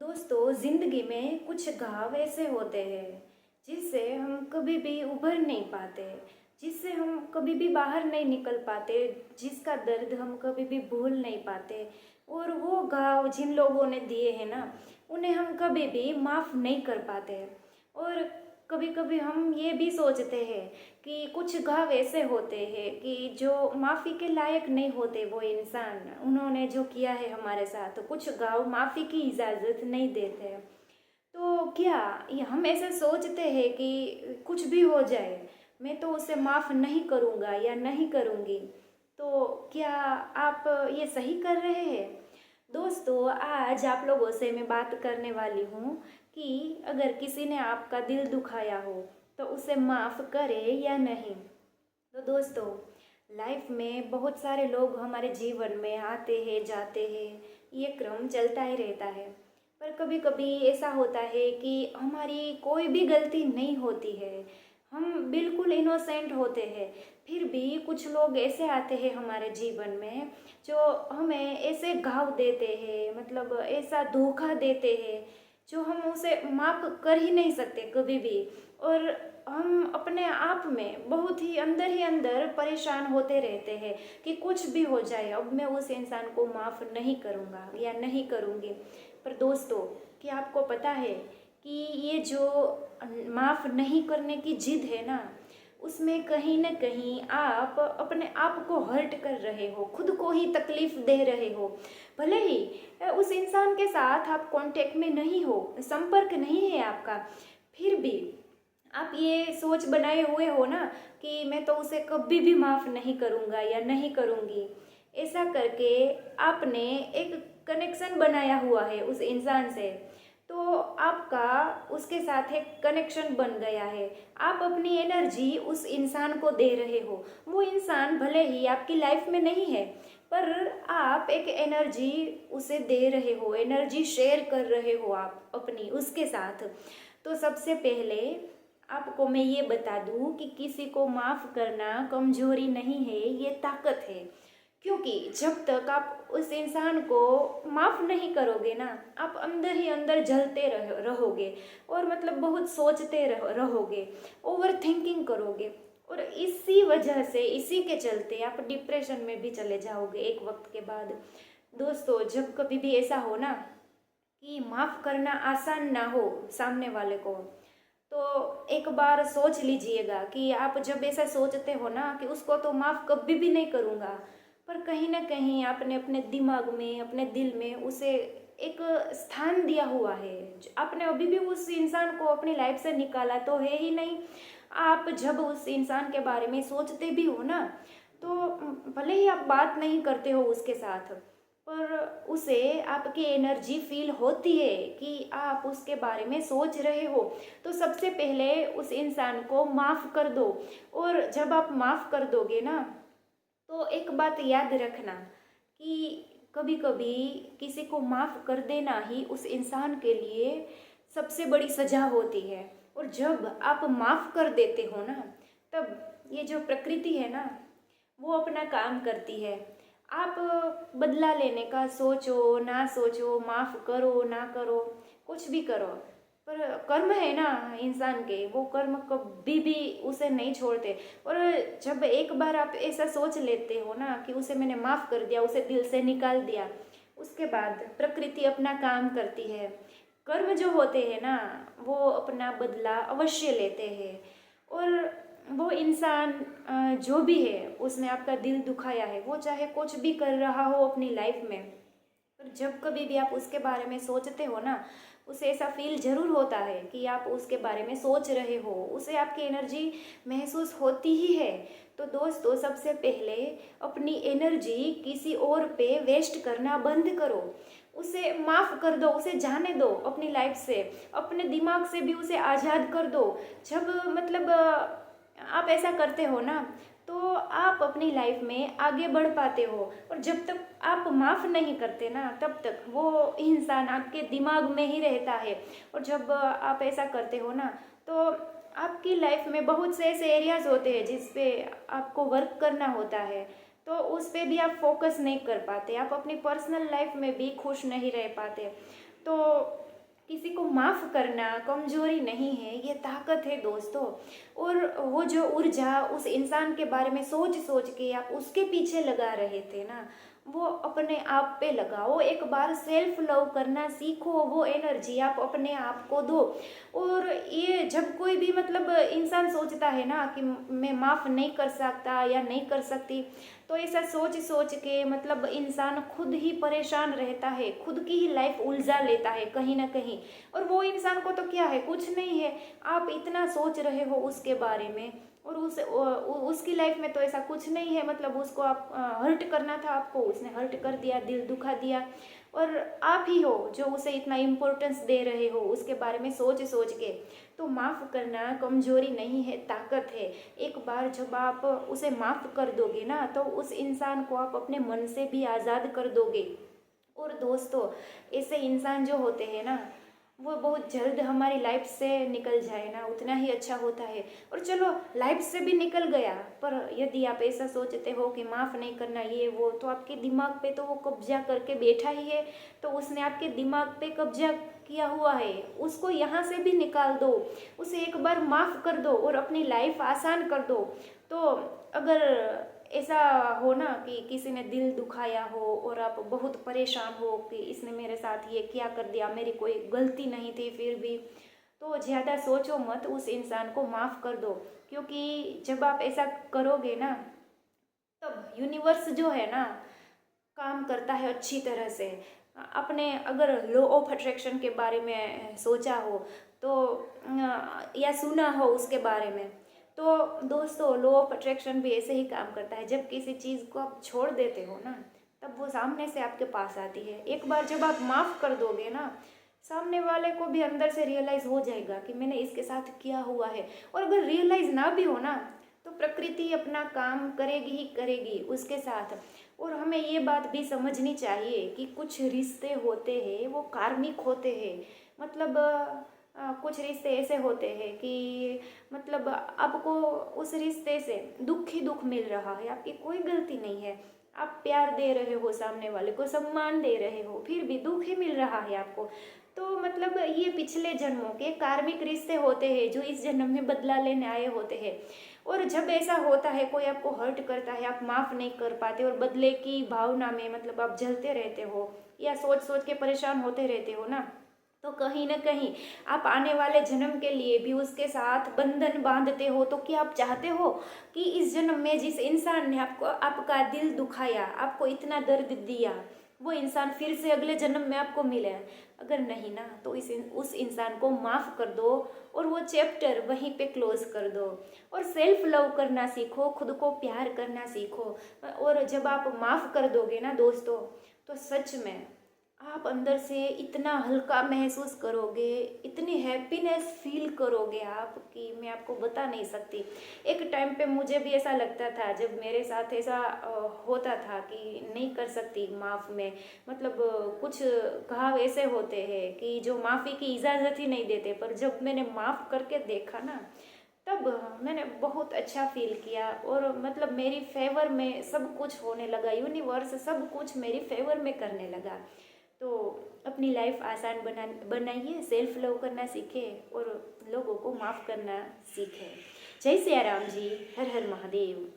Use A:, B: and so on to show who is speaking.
A: दोस्तों, ज़िंदगी में कुछ घाव ऐसे होते हैं जिससे हम कभी भी उभर नहीं पाते, जिससे हम कभी भी बाहर नहीं निकल पाते, जिसका दर्द हम कभी भी भूल नहीं पाते। और वो घाव जिन लोगों ने दिए हैं ना, उन्हें हम कभी भी माफ़ नहीं कर पाते। और कभी कभी हम ये भी सोचते हैं कि कुछ घाव ऐसे होते हैं कि जो माफ़ी के लायक नहीं होते, वो इंसान उन्होंने जो किया है हमारे साथ, तो कुछ घाव माफ़ी की इजाज़त नहीं देते हैं। तो क्या ये हम ऐसे सोचते हैं कि कुछ भी हो जाए, मैं तो उसे माफ़ नहीं करूँगा या नहीं करूँगी। तो क्या आप ये सही कर रहे हैं? दोस्तों, आज आप लोगों से मैं बात करने वाली हूँ कि अगर किसी ने आपका दिल दुखाया हो तो उसे माफ़ करे या नहीं। तो दोस्तों, लाइफ में बहुत सारे लोग हमारे जीवन में आते हैं, जाते हैं, ये क्रम चलता ही रहता है। पर कभी कभी ऐसा होता है कि हमारी कोई भी गलती नहीं होती है, हम बिल्कुल इनोसेंट होते हैं। फिर भी कुछ लोग ऐसे आते हैं हमारे जीवन में जो हमें ऐसे घाव देते हैं, मतलब ऐसा धोखा देते हैं जो हम उसे माफ़ कर ही नहीं सकते कभी भी। और हम अपने आप में बहुत ही अंदर परेशान होते रहते हैं कि कुछ भी हो जाए, अब मैं उस इंसान को माफ़ नहीं करूँगा या नहीं करूँगी। पर दोस्तों, क्या आपको पता है कि ये जो माफ़ नहीं करने की जिद है ना, उसमें कहीं ना कहीं आप अपने आप को हर्ट कर रहे हो, खुद को ही तकलीफ दे रहे हो। भले ही उस इंसान के साथ आप कांटेक्ट में नहीं हो, संपर्क नहीं है आपका, फिर भी आप ये सोच बनाए हुए हो ना कि मैं तो उसे कभी भी माफ़ नहीं करूँगा या नहीं करूँगी। ऐसा करके आपने एक कनेक्शन बनाया हुआ है उस इंसान से। तो आपका उसके साथ एक कनेक्शन बन गया है। आप अपनी एनर्जी उस इंसान को दे रहे हो। वो इंसान भले ही आपकी लाइफ में नहीं है, पर आप एक एनर्जी उसे दे रहे हो, एनर्जी शेयर कर रहे हो आप अपनी उसके साथ। तो सबसे पहले आपको मैं ये बता दूं कि किसी को माफ़ करना कमजोरी नहीं है, ये ताकत है। क्योंकि जब तक आप उस इंसान को माफ़ नहीं करोगे ना, आप अंदर ही अंदर जलते रहोगे और मतलब बहुत सोचते रहोगे, ओवर थिंकिंग करोगे। और इसी वजह से, इसी के चलते आप डिप्रेशन में भी चले जाओगे एक वक्त के बाद। दोस्तों, जब कभी भी ऐसा हो ना कि माफ़ करना आसान ना हो सामने वाले को, तो एक बार सोच लीजिएगा कि आप जब ऐसा सोचते हो ना कि उसको तो माफ़ कभी भी नहीं करूँगा, पर कहीं ना कहीं आपने अपने दिमाग में, अपने दिल में उसे एक स्थान दिया हुआ है। आपने अभी भी उस इंसान को अपनी लाइफ से निकाला तो है ही नहीं। आप जब उस इंसान के बारे में सोचते भी हो ना, तो भले ही आप बात नहीं करते हो उसके साथ, पर उसे आपकी एनर्जी फील होती है कि आप उसके बारे में सोच रहे हो। तो सबसे पहले उस इंसान को माफ़ कर दो। और जब आप माफ़ कर दोगे ना, तो एक बात याद रखना कि कभी कभी किसी को माफ़ कर देना ही उस इंसान के लिए सबसे बड़ी सजा होती है। और जब आप माफ़ कर देते हो ना, तब ये जो प्रकृति है ना, वो अपना काम करती है। आप बदला लेने का सोचो ना सोचो, माफ़ करो ना करो, कुछ भी करो, पर कर्म है ना इंसान के, वो कर्म कभी भी उसे नहीं छोड़ते। और जब एक बार आप ऐसा सोच लेते हो ना कि उसे मैंने माफ़ कर दिया, उसे दिल से निकाल दिया, उसके बाद प्रकृति अपना काम करती है। कर्म जो होते हैं ना, वो अपना बदला अवश्य लेते हैं। और वो इंसान जो भी है, उसने आपका दिल दुखाया है, वो चाहे कुछ भी कर रहा हो अपनी लाइफ में, पर जब कभी भी आप उसके बारे में सोचते हो ना, उसे ऐसा फील जरूर होता है कि आप उसके बारे में सोच रहे हो, उसे आपकी एनर्जी महसूस होती ही है। तो दोस्तों, सबसे पहले अपनी एनर्जी किसी और पे वेस्ट करना बंद करो। उसे माफ़ कर दो, उसे जाने दो अपनी लाइफ से, अपने दिमाग से भी उसे आज़ाद कर दो। जब मतलब आप ऐसा करते हो ना, तो आप अपनी लाइफ में आगे बढ़ पाते हो। और जब तक आप माफ़ नहीं करते ना, तब तक वो इंसान आपके दिमाग में ही रहता है। और जब आप ऐसा करते हो ना, तो आपकी लाइफ में बहुत से ऐसे एरियाज होते हैं जिस पे आपको वर्क करना होता है, तो उस पे भी आप फोकस नहीं कर पाते, आप अपनी पर्सनल लाइफ में भी खुश नहीं रह पाते। तो किसी को माफ़ करना कमजोरी नहीं है, ये ताकत है दोस्तों। और वो जो ऊर्जा उस इंसान के बारे में सोच सोच के आप उसके पीछे लगा रहे थे ना, वो अपने आप पे लगाओ। एक बार सेल्फ लव करना सीखो, वो एनर्जी आप अपने आप को दो। और ये जब कोई भी मतलब इंसान सोचता है ना कि मैं माफ़ नहीं कर सकता या नहीं कर सकती, तो ऐसा सोच सोच के मतलब इंसान खुद ही परेशान रहता है, खुद की ही लाइफ उलझा लेता है कहीं ना कहीं। और वो इंसान को तो क्या है, कुछ नहीं है, आप इतना सोच रहे हो उसके बारे में, और उसकी लाइफ में तो ऐसा कुछ नहीं है। मतलब उसको आप हर्ट करना था आपको, उसने हर्ट कर दिया, दिल दुखा दिया। और आप ही हो जो उसे इतना इम्पोर्टेंस दे रहे हो उसके बारे में सोच सोच के। तो माफ़ करना कमजोरी नहीं है, ताकत है। एक बार जब आप उसे माफ़ कर दोगे ना, तो उस इंसान को आप अपने मन से भी आज़ाद कर दोगे। और दोस्तों, ऐसे इंसान जो होते हैं ना, वो बहुत जल्द हमारी लाइफ से निकल जाए ना, उतना ही अच्छा होता है। और चलो लाइफ से भी निकल गया, पर यदि आप ऐसा सोचते हो कि माफ़ नहीं करना ये वो, तो आपके दिमाग पे तो वो कब्जा करके बैठा ही है। तो उसने आपके दिमाग पे कब्जा किया हुआ है, उसको यहाँ से भी निकाल दो, उसे एक बार माफ़ कर दो और अपनी लाइफ आसान कर दो। तो अगर ऐसा हो ना कि किसी ने दिल दुखाया हो और आप बहुत परेशान हो कि इसने मेरे साथ ये क्या कर दिया, मेरी कोई गलती नहीं थी फिर भी, तो ज़्यादा सोचो मत, उस इंसान को माफ़ कर दो। क्योंकि जब आप ऐसा करोगे ना, तब यूनिवर्स जो है ना काम करता है अच्छी तरह से। आपने अगर लॉ ऑफ अट्रैक्शन के बारे में सोचा हो तो या सुना हो उसके बारे में, तो दोस्तों लॉ ऑफ अट्रैक्शन भी ऐसे ही काम करता है। जब किसी चीज़ को आप छोड़ देते हो ना, तब वो सामने से आपके पास आती है। एक बार जब आप माफ़ कर दोगे ना, सामने वाले को भी अंदर से रियलाइज़ हो जाएगा कि मैंने इसके साथ किया हुआ है। और अगर रियलाइज़ ना भी हो ना, तो प्रकृति अपना काम करेगी ही करेगी उसके साथ। और हमें ये बात भी समझनी चाहिए कि कुछ रिश्ते होते हैं वो कार्मिक होते हैं। मतलब कुछ रिश्ते ऐसे होते हैं कि मतलब आपको उस रिश्ते से दुख ही दुख मिल रहा है, आपकी कोई गलती नहीं है। आप प्यार दे रहे हो, सामने वाले को सम्मान दे रहे हो, फिर भी दुख ही मिल रहा है आपको। तो मतलब ये पिछले जन्मों के कार्मिक रिश्ते होते हैं जो इस जन्म में बदला लेने आए होते हैं। और जब ऐसा होता है, कोई आपको हर्ट करता है, आप माफ़ नहीं कर पाते और बदले की भावना में मतलब आप जलते रहते हो या सोच सोच के परेशान होते रहते हो ना, तो कहीं ना कहीं आप आने वाले जन्म के लिए भी उसके साथ बंधन बांधते हो। तो क्या आप चाहते हो कि इस जन्म में जिस इंसान ने आपको आपका दिल दुखाया, आपको इतना दर्द दिया, वो इंसान फिर से अगले जन्म में आपको मिले? अगर नहीं ना, तो उस इंसान को माफ़ कर दो और वो चैप्टर वहीं पे क्लोज कर दो। और सेल्फ लव करना सीखो, खुद को प्यार करना सीखो। और जब आप माफ़ कर दोगे ना दोस्तों, तो सच में आप अंदर से इतना हल्का महसूस करोगे, इतनी हैप्पीनेस फील करोगे आप कि मैं आपको बता नहीं सकती। एक टाइम पे मुझे भी ऐसा लगता था, जब मेरे साथ ऐसा होता था कि नहीं कर सकती माफ़ में, मतलब कुछ घाव ऐसे होते हैं कि जो माफ़ी की इजाज़त ही नहीं देते। पर जब मैंने माफ़ करके देखा ना, तब मैंने बहुत अच्छा फील किया। और मतलब मेरी फेवर में सब कुछ होने लगा, यूनिवर्स सब कुछ मेरी फेवर में करने लगा। तो अपनी लाइफ आसान बनाइए, सेल्फ लव करना सीखें और लोगों को माफ़ करना सीखें। जय सिया राम जी, हर हर महादेव।